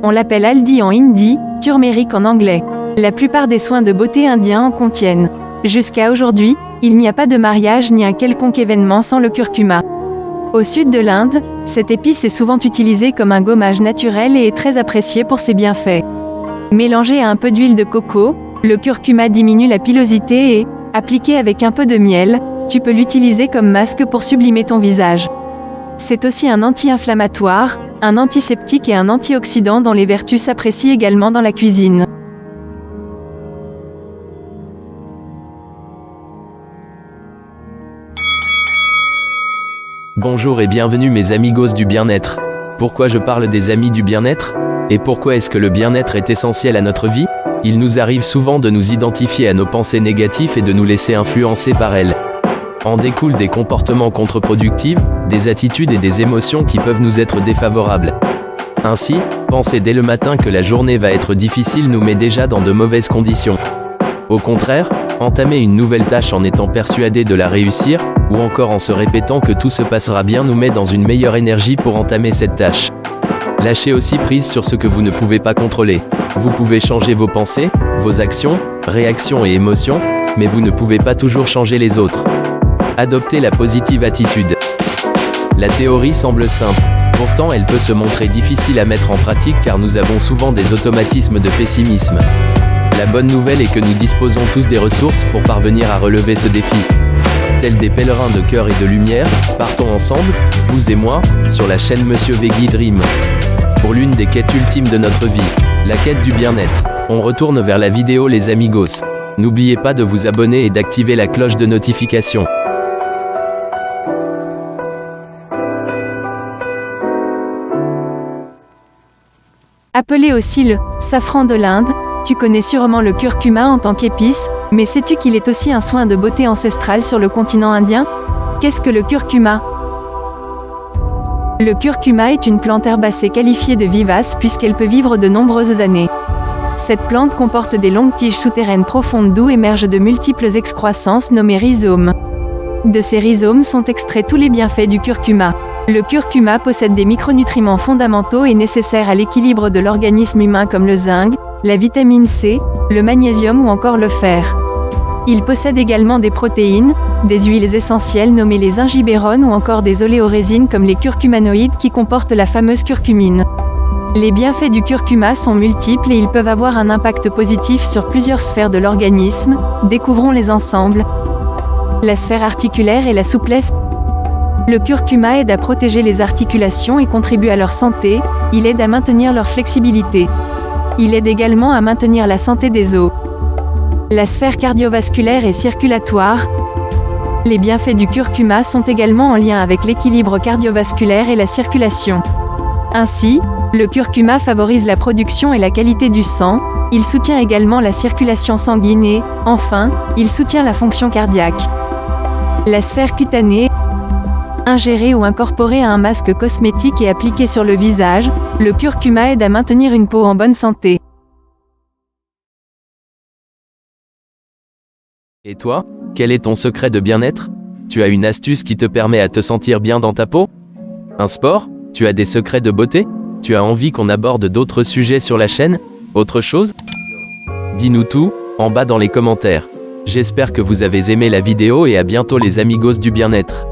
On l'appelle haldi en hindi, turmeric en anglais. La plupart des soins de beauté indiens en contiennent. Jusqu'à aujourd'hui, il n'y a pas de mariage ni un quelconque événement sans le curcuma. Au sud de l'Inde, cette épice est souvent utilisée comme un gommage naturel et est très appréciée pour ses bienfaits. Mélangé à un peu d'huile de coco, le curcuma diminue la pilosité et, appliqué avec un peu de miel, tu peux l'utiliser comme masque pour sublimer ton visage. C'est aussi un anti-inflammatoire, un antiseptique et un antioxydant dont les vertus s'apprécient également dans la cuisine. Bonjour et bienvenue mes amigos du bien-être. Pourquoi je parle des amis du bien-être? Et pourquoi est-ce que le bien-être est essentiel à notre vie? Il nous arrive souvent de nous identifier à nos pensées négatives et de nous laisser influencer par elles. En découlent des comportements contre-productifs, des attitudes et des émotions qui peuvent nous être défavorables. Ainsi, penser dès le matin que la journée va être difficile nous met déjà dans de mauvaises conditions. Au contraire, entamer une nouvelle tâche en étant persuadé de la réussir, ou encore en se répétant que tout se passera bien nous met dans une meilleure énergie pour entamer cette tâche. Lâchez aussi prise sur ce que vous ne pouvez pas contrôler. Vous pouvez changer vos pensées, vos actions, réactions et émotions, mais vous ne pouvez pas toujours changer les autres. Adoptez la positive attitude. La théorie semble simple, pourtant elle peut se montrer difficile à mettre en pratique car nous avons souvent des automatismes de pessimisme. La bonne nouvelle est que nous disposons tous des ressources pour parvenir à relever ce défi. Tels des pèlerins de cœur et de lumière, partons ensemble, vous et moi, sur la chaîne Monsieur Veggie Dream. Pour l'une des quêtes ultimes de notre vie, la quête du bien-être. On retourne vers la vidéo les amigos. N'oubliez pas de vous abonner et d'activer la cloche de notification. Appelé aussi le safran de l'Inde, tu connais sûrement le curcuma en tant qu'épice, mais sais-tu qu'il est aussi un soin de beauté ancestrale sur le continent indien? Qu'est-ce que le curcuma? Le curcuma est une plante herbacée qualifiée de vivace puisqu'elle peut vivre de nombreuses années. Cette plante comporte des longues tiges souterraines profondes d'où émergent de multiples excroissances nommées rhizomes. De ces rhizomes sont extraits tous les bienfaits du curcuma. Le curcuma possède des micronutriments fondamentaux et nécessaires à l'équilibre de l'organisme humain comme le zinc, la vitamine C, le magnésium ou encore le fer. Il possède également des protéines, des huiles essentielles nommées les ingibérones ou encore des oléorésines comme les curcumanoïdes qui comportent la fameuse curcumine. Les bienfaits du curcuma sont multiples et ils peuvent avoir un impact positif sur plusieurs sphères de l'organisme. Découvrons-les ensemble. La sphère articulaire et la souplesse. Le curcuma aide à protéger les articulations et contribue à leur santé, il aide à maintenir leur flexibilité. Il aide également à maintenir la santé des os. La sphère cardiovasculaire et circulatoire. Les bienfaits du curcuma sont également en lien avec l'équilibre cardiovasculaire et la circulation. Ainsi, le curcuma favorise la production et la qualité du sang, il soutient également la circulation sanguine et, enfin, il soutient la fonction cardiaque. La sphère cutanée. Ingéré ou incorporé à un masque cosmétique et appliqué sur le visage, le curcuma aide à maintenir une peau en bonne santé. Et toi, quel est ton secret de bien-être? Tu as une astuce qui te permet à te sentir bien dans ta peau? Un sport? Tu as des secrets de beauté? Tu as envie qu'on aborde d'autres sujets sur la chaîne? Autre chose? Dis-nous tout, en bas dans les commentaires. J'espère que vous avez aimé la vidéo et à bientôt les amigos du bien-être.